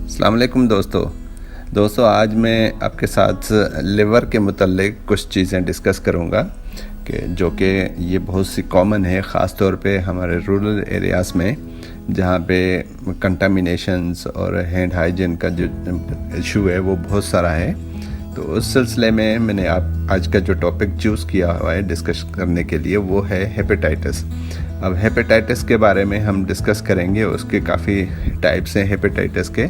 अस्सलाम वालेकुम दोस्तों आज मैं आपके साथ लिवर के मुतल्लिक कुछ चीज़ें डिस्कस करूँगा कि ये बहुत सी कॉमन है, ख़ास तौर पे हमारे रूरल एरियाज़ में जहाँ पे कंटामिनेशंस और हैंड हाइजीन का जो इशू है वो बहुत सारा है। तो उस सिलसिले में मैंने आज का जो टॉपिक चूज़ किया हुआ है डिस्कस करने के लिए वो है हेपेटाइटिस। अब हेपेटाइटिस के बारे में हम डिस्कस करेंगे, उसके काफ़ी टाइप्स हैं हेपेटाइटिस के।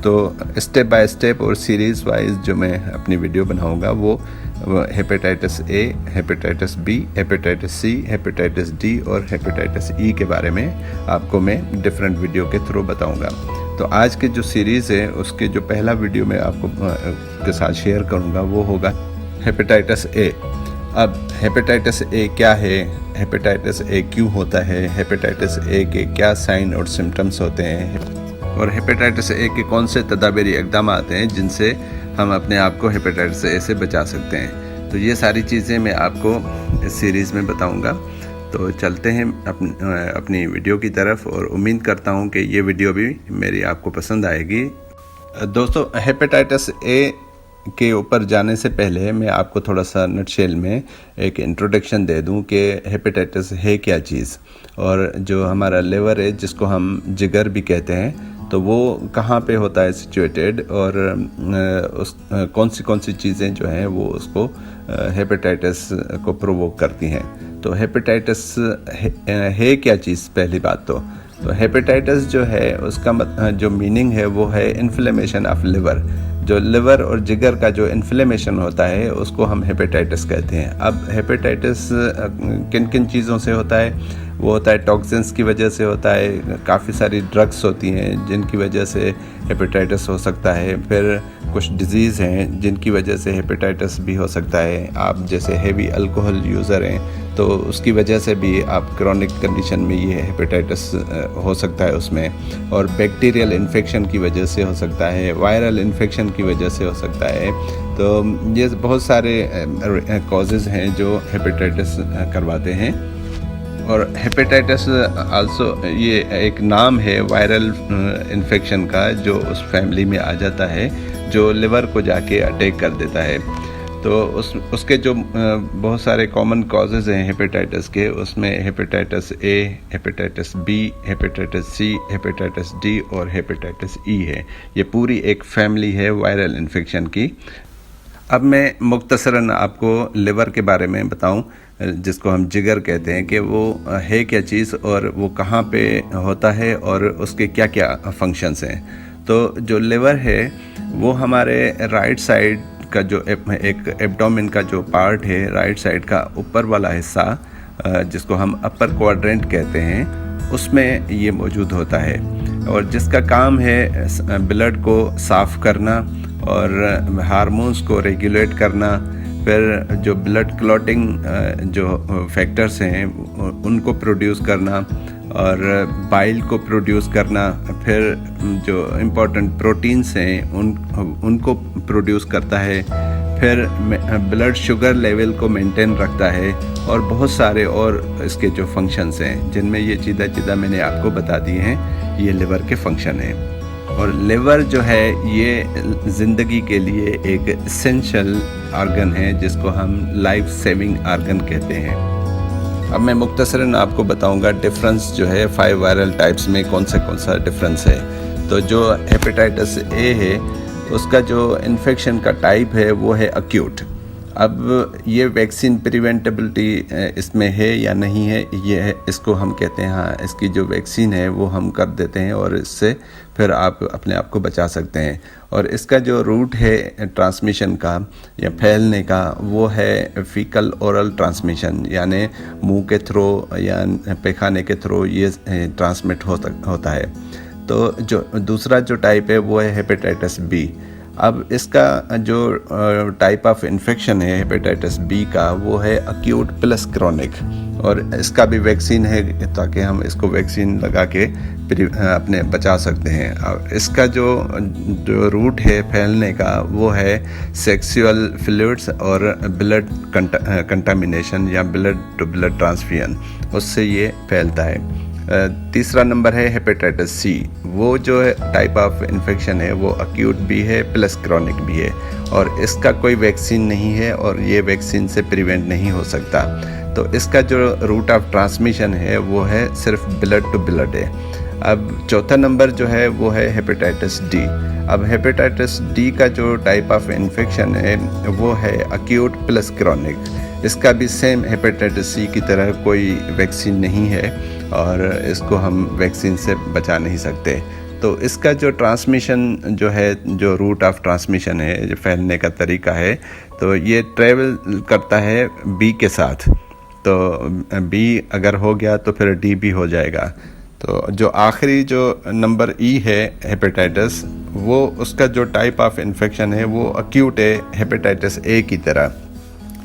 तो स्टेप बाय स्टेप और सीरीज़ वाइज जो मैं अपनी वीडियो बनाऊंगा वो hepatitis A, hepatitis B, hepatitis C, hepatitis D और हेपेटाइटिस ई के बारे में आपको मैं डिफरेंट वीडियो के थ्रू बताऊंगा। तो आज की जो सीरीज़ है उसके जो पहला वीडियो मैं आपको के साथ शेयर करूंगा वो होगा हेपेटाइटिस ए। अब हेपेटाइटिस ए क्या है, हेपेटाइटिस ए क्यों होता है, हेपेटाइटिस ए के क्या साइन और सिम्टम्स होते हैं और हेपेटाइटिस ए के कौन से तदाबीरी इक़दाम आते हैं जिनसे हम अपने आप को हेपेटाइटिस ए से बचा सकते हैं। तो ये सारी चीज़ें मैं आपको इस सीरीज़ में बताऊंगा। तो चलते हैं अपनी वीडियो की तरफ और उम्मीद करता हूं कि ये वीडियो भी मेरी आपको पसंद आएगी। दोस्तों, हेपेटाइटिस ए के ऊपर जाने से पहले मैं आपको थोड़ा सा नटशेल में एक इंट्रोडक्शन दे दूं कि हेपेटाइटिस है क्या चीज़, और जो हमारा लिवर है जिसको हम जिगर भी कहते हैं, तो वो कहाँ पे होता है सिचुएटेड, और कौन सी चीज़ें जो हैं वो उसको हेपेटाइटिस को प्रोवोक करती हैं। तो हेपेटाइटिस है क्या चीज़, पहली बात तो हेपेटाइटिस जो है उसका जो मीनिंग है वो है इन्फ्लेमेशन ऑफ लिवर। जो लिवर और जिगर का जो इन्फ्लेमेशन होता है उसको हम हेपेटाइटिस कहते हैं। अब हेपेटाइटिस किन किन चीज़ों से होता है, वो होता है टॉक्सिन्स की वजह से होता है, काफ़ी सारी ड्रग्स होती हैं जिनकी वजह से हेपेटाइटिस हो सकता है, फिर कुछ डिजीज़ हैं जिनकी वजह से हेपेटाइटिस भी हो सकता है। आप जैसे हेवी अल्कोहल यूज़र हैं तो उसकी वजह से भी आप क्रोनिक कंडीशन में ये हेपेटाइटिस हो सकता है उसमें, और बैक्टीरियल इन्फेक्शन की वजह से हो सकता है, वायरल इन्फेक्शन की वजह से हो सकता है। तो ये बहुत सारे कॉजेज़ हैं जो हेपेटाइटिस करवाते हैं। और हेपेटाइटिस आल्सो ये एक नाम है वायरल इन्फेक्शन का जो उस फैमिली में आ जाता है जो लिवर को जाके अटैक कर देता है। तो उसके जो बहुत सारे कॉमन कॉजेज़ हैं हेपेटाइटिस के, उसमें hepatitis A, hepatitis B, hepatitis C, hepatitis D और हेपेटाइटिस ई है। ये पूरी एक फैमिली है वायरल इन्फेक्शन की। अब मैं मुख्तसरन आपको लिवर के बारे में बताऊं, जिसको हम जिगर कहते हैं, कि वो है क्या चीज़ और वो कहाँ पे होता है और उसके क्या क्या फंक्शंस हैं। तो जो लिवर है वो हमारे राइट साइड का जो एक एब्डोमेन का जो पार्ट है, राइट साइड का ऊपर वाला हिस्सा जिसको हम अपर क्वाड्रेंट कहते हैं, उसमें ये मौजूद होता है, और जिसका काम है ब्लड को साफ़ करना और हार्मोन्स को रेगुलेट करना, फिर जो ब्लड क्लॉटिंग जो फैक्टर्स हैं उनको प्रोड्यूस करना और बाइल को प्रोड्यूस करना, फिर जो इम्पोर्टेंट प्रोटीन्स हैं उनको प्रोड्यूस करता है, फिर ब्लड शुगर लेवल को मेंटेन रखता है, और बहुत सारे और इसके जो फंक्शंस हैं जिनमें ये चीज़ा मैंने आपको बता दी हैं, ये लिवर के फंक्शन हैं। और लिवर जो है ये ज़िंदगी के लिए एक एसेंशियल आर्गन है जिसको हम लाइफ सेविंग आर्गन कहते हैं। अब मैं मुख्तसरन आपको बताऊंगा डिफरेंस जो है 5 वायरल टाइप्स में कौन सा डिफरेंस है। तो जो हेपेटाइटिस ए है उसका जो इन्फेक्शन का टाइप है वो है अक्यूट। अब ये वैक्सीन प्रिवेंटेबिलिटी इसमें है या नहीं है, ये है, इसको हम कहते हैं हाँ इसकी जो वैक्सीन है वो हम कर देते हैं और इससे फिर आप अपने आप को बचा सकते हैं। और इसका जो रूट है ट्रांसमिशन का या फैलने का वो है फीकल ओरल ट्रांसमिशन, यानी मुंह के थ्रू या पैखाने के थ्रू ये ट्रांसमिट होता है। तो जो दूसरा जो टाइप है वो है हेपेटाइटिस बी। अब इसका जो टाइप ऑफ इन्फेक्शन है हेपेटाइटिस बी का वो है अक्यूट प्लस क्रोनिक, और इसका भी वैक्सीन है ताकि हम इसको वैक्सीन लगा के अपने बचा सकते हैं। और इसका जो रूट है फैलने का वो है सेक्सुअल फ्लूइड्स और ब्लड कंटामिनेशन या ब्लड टू ब्लड ट्रांसफ्यूजन, उससे ये फैलता है। तीसरा नंबर है हेपेटाइटिस सी। वो जो टाइप ऑफ इन्फेक्शन है वो अक्यूट भी है प्लस क्रॉनिक भी है, और इसका कोई वैक्सीन नहीं है और ये वैक्सीन से प्रिवेंट नहीं हो सकता। तो इसका जो रूट ऑफ ट्रांसमिशन है वो है सिर्फ ब्लड टू ब्लड है। अब चौथा नंबर जो है वो है हेपेटाइटिस डी। अब हेपेटाइटिस डी का जो टाइप ऑफ इन्फेक्शन है वो है अक्यूट प्लस क्रॉनिक। इसका भी सेम हेपेटाइटिस सी की तरह कोई वैक्सीन नहीं है और इसको हम वैक्सीन से बचा नहीं सकते। तो इसका जो ट्रांसमिशन जो है, जो रूट ऑफ ट्रांसमिशन है, जो फैलने का तरीका है, तो ये ट्रेवल करता है बी के साथ। तो बी अगर हो गया तो फिर डी भी हो जाएगा। तो जो आखिरी जो नंबर ई है हेपेटाइटिस, वो उसका जो टाइप ऑफ इन्फेक्शन है वो अक्यूट है हेपेटाइटिस ए की तरह।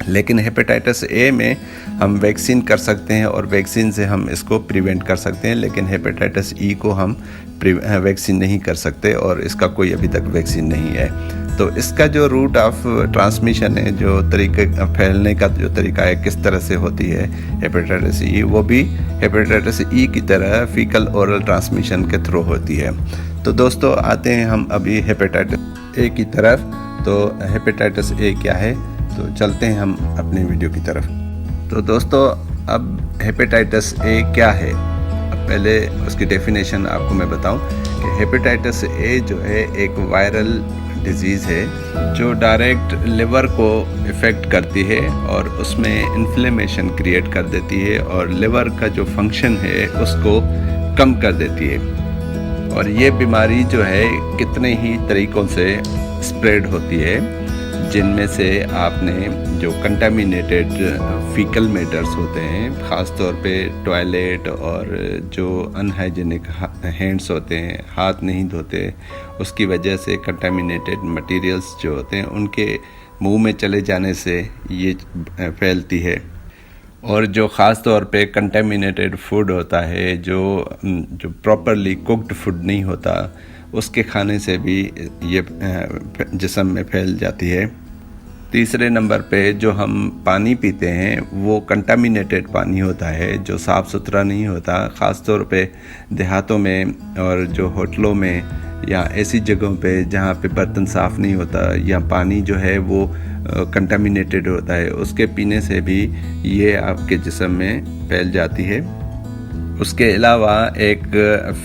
लेकिन हेपेटाइटिस ए में हम वैक्सीन कर सकते हैं और वैक्सीन से हम इसको प्रिवेंट कर सकते हैं, लेकिन हेपेटाइटिस ई को हम वैक्सीन नहीं कर सकते और इसका कोई अभी तक वैक्सीन नहीं है। तो इसका जो रूट ऑफ ट्रांसमिशन है, जो तरीके फैलने का जो तरीका है, किस तरह से होती है हेपेटाइटिस ई, वो भी हेपेटाइटिस ई की तरह फीकल ओरल ट्रांसमिशन के थ्रू होती है। तो दोस्तों आते हैं हम अभी हेपेटाइटिस ए की तरफ। तो हेपेटाइटिस ए क्या है, तो चलते हैं हम अपने वीडियो की तरफ। तो दोस्तों अब हेपेटाइटिस ए क्या है, अब पहले उसकी डेफिनेशन आपको मैं बताऊं कि हेपेटाइटिस ए जो है एक वायरल डिजीज़ है जो डायरेक्ट लिवर को इफ़ेक्ट करती है और उसमें इन्फ्लेमेशन क्रिएट कर देती है और लिवर का जो फंक्शन है उसको कम कर देती है। और ये बीमारी जो है कितने ही तरीक़ों से स्प्रेड होती है, जिनमें से आपने जो कंटामिनेटेड फीकल मैटर्स होते हैं, ख़ास तौर पे टॉयलेट, और जो अनहाइजीनिक हैंड्स होते हैं, हाथ नहीं धोते, उसकी वजह से कंटामिनेटेड मटेरियल्स जो होते हैं उनके मुंह में चले जाने से ये फैलती है। और जो ख़ास तौर पे कंटामिनेटेड फूड होता है, जो प्रॉपरली कुक्ड फूड नहीं होता, उसके खाने से भी ये जिस्म में फैल जाती है। तीसरे नंबर पे जो हम पानी पीते हैं वो कंटामिनेटेड पानी होता है, जो साफ़ सुथरा नहीं होता, ख़ास तौर पे देहातों में और जो होटलों में या ऐसी जगहों पे जहाँ पे बर्तन साफ़ नहीं होता या पानी जो है वो कंटामिनेटेड होता है, उसके पीने से भी ये आपके जिस्म में फैल जाती है। उसके अलावा एक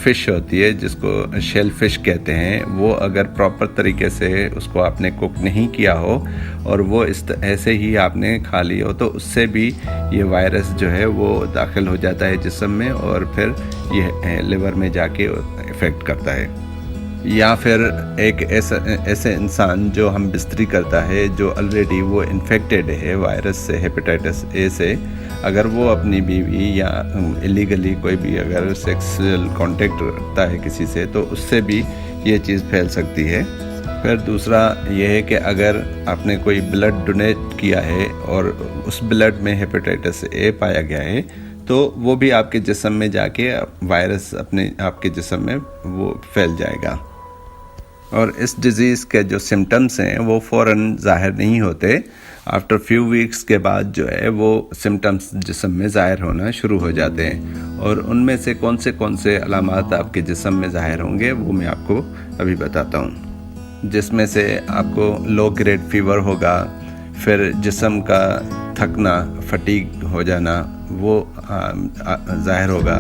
फ़िश होती है जिसको शेल फिश कहते हैं, वो अगर प्रॉपर तरीके से उसको आपने कुक नहीं किया हो और वो ऐसे ही आपने खा ली हो, तो उससे भी ये वायरस जो है वो दाखिल हो जाता है जिस्म में और फिर ये लिवर में जाके इफ़ेक्ट करता है। या फिर एक ऐसे इंसान जो हम बिस्तरी करता है, जो ऑलरेडी वो इन्फेक्टेड है वायरस से, हेपेटाइटिस ए से, अगर वो अपनी बीवी या इलीगली कोई भी अगर सेक्सुअल कांटेक्ट रखता है किसी से, तो उससे भी ये चीज़ फैल सकती है। फिर दूसरा ये है कि अगर आपने कोई ब्लड डोनेट किया है और उस ब्लड में हेपेटाइटिस ए पाया गया है, तो वो भी आपके जिस्म में जाके वायरस आपके जिस्म में वो फैल जाएगा। और इस डिज़ीज़ के जो सिम्टम्स हैं वो फ़ौरन ज़ाहिर नहीं होते। आफ्टर फ्यू वीक्स के बाद जो है वो सिम्टम्स जिस्म में ज़ाहिर होना शुरू हो जाते हैं। और उनमें से कौन से अलामात आपके जिस्म में ज़ाहिर होंगे वो मैं आपको अभी बताता हूँ। जिसमें से आपको लो ग्रेड फीवर होगा, फिर जिस्म का थकना, फटीग हो जाना वो ज़ाहिर होगा,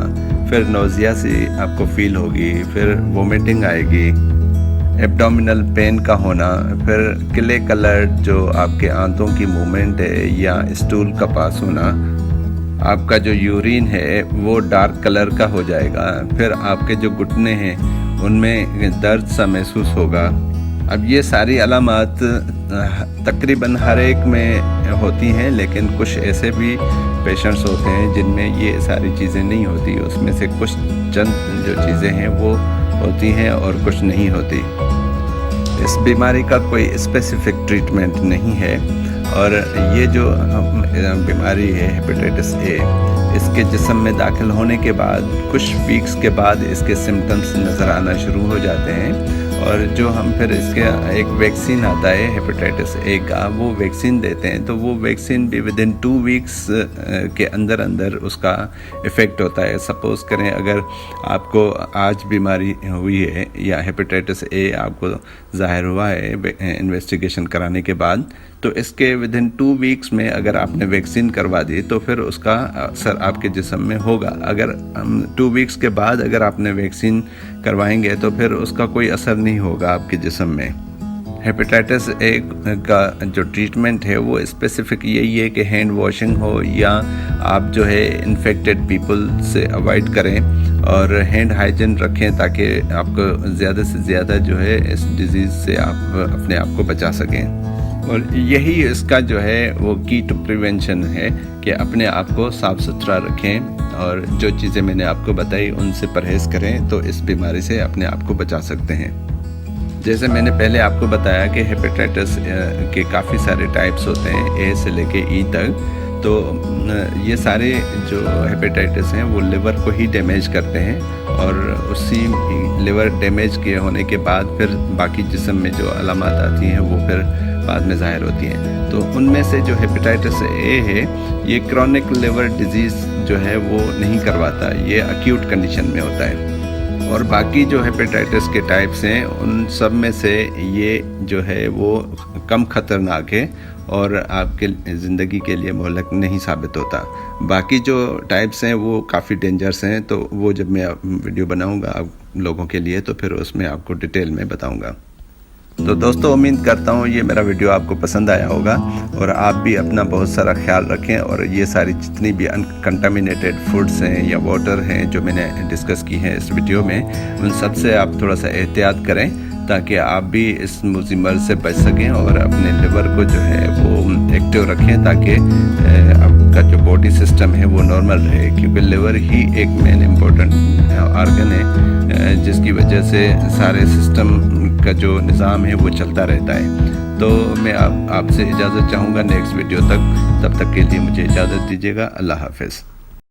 फिर नोज़िया सी आपको फील होगी, फिर वोमिटिंग आएगी, एब्डोमिनल पेन का होना, फिर क्ले कलर जो आपके आंतों की मूवमेंट है या स्टूल का पास होना, आपका जो यूरिन है वो डार्क कलर का हो जाएगा, फिर आपके जो घुटने हैं उनमें दर्द सा महसूस होगा। अब ये सारी अलामात तकरीबन हर एक में होती हैं, लेकिन कुछ ऐसे भी पेशेंट्स होते हैं जिनमें ये सारी चीज़ें नहीं होती। उसमें से कुछ चंद जो चीज़ें हैं वो होती हैं और कुछ नहीं होती। इस बीमारी का कोई स्पेसिफिक ट्रीटमेंट नहीं है और ये जो बीमारी है हेपेटाइटिस ए, इसके जिस्म में दाखिल होने के बाद कुछ वीक्स के बाद इसके सिम्टम्स नज़र आना शुरू हो जाते हैं और जो हम फिर इसके एक वैक्सीन आता है हेपेटाइटिस ए का, वो वैक्सीन देते हैं। तो वो वैक्सीन भी विदिन 2 वीक्स के अंदर अंदर उसका इफ़ेक्ट होता है। सपोज़ करें अगर आपको आज बीमारी हुई है या हेपेटाइटिस ए आपको ज़ाहिर हुआ है इन्वेस्टिगेशन कराने के बाद, तो इसके विदिन 2 वीक्स में अगर आपने वैक्सीन करवा दी तो फिर उसका असर आपके जिस्म में होगा। अगर 2 वीक्स के बाद अगर आपने वैक्सीन करवाएंगे तो फिर उसका कोई असर नहीं होगा आपके जिस्म में। हेपेटाइटिस ए का जो ट्रीटमेंट है वो स्पेसिफिक यही है कि हैंड वॉशिंग हो, या आप जो है इन्फेक्टेड पीपल से अवॉइड करें और हैंड हाइजीन रखें ताकि आपको ज़्यादा से ज़्यादा जो है इस डिज़ीज़ से आप अपने आप को बचा सकें। और यही इसका जो है वो की टू प्रिवेंशन है कि अपने आप को साफ़ सुथरा रखें और जो चीज़ें मैंने आपको बताई उनसे परहेज़ करें तो इस बीमारी से अपने आप को बचा सकते हैं। जैसे मैंने पहले आपको बताया कि हेपेटाइटिस के काफ़ी सारे टाइप्स होते हैं, ए से लेके ई तक। तो ये सारे जो हेपेटाइटिस हैं वो लिवर को ही डैमेज करते हैं और उसी लिवर डैमेज के होने के बाद फिर बाकी जिस्म में जो अलामत आती हैं वो फिर बाद में ज़ाहिर होती हैं। तो उनमें से जो हेपेटाइटिस ए है ये क्रॉनिक लिवर डिजीज़ जो है वो नहीं करवाता, ये एक्यूट कंडीशन में होता है। और बाकी जो हेपेटाइटिस के टाइप्स हैं उन सब में से ये जो है वो कम ख़तरनाक है और आपके ज़िंदगी के लिए मोहलक नहीं साबित होता। बाकी जो टाइप्स हैं वो काफ़ी डेंजरस हैं, तो वो जब मैं वीडियो बनाऊंगा आप लोगों के लिए तो फिर उसमें आपको डिटेल में बताऊंगा। तो दोस्तों उम्मीद करता हूँ ये मेरा वीडियो आपको पसंद आया होगा और आप भी अपना बहुत सारा ख्याल रखें और ये सारी जितनी भी अनकंटामिनेटेड फूड्स हैं या वाटर हैं जो मैंने डिस्कस की हैं इस वीडियो में, उन सब से आप थोड़ा सा एहतियात करें ताकि आप भी इस मुसीबत से बच सकें और अपने लिवर को जो है वो एक्टिव रखें ताकि आपका जो बॉडी सिस्टम है वो नॉर्मल रहे, क्योंकि लिवर ही एक मेन इम्पोर्टेंट ऑर्गन है जिसकी वजह से सारे सिस्टम का जो निज़ाम है वो चलता रहता है। तो मैं आपसे इजाज़त चाहूँगा नेक्स्ट वीडियो तक, तब तक के लिए मुझे इजाज़त दीजिएगा। अल्लाह हाफ़िज़।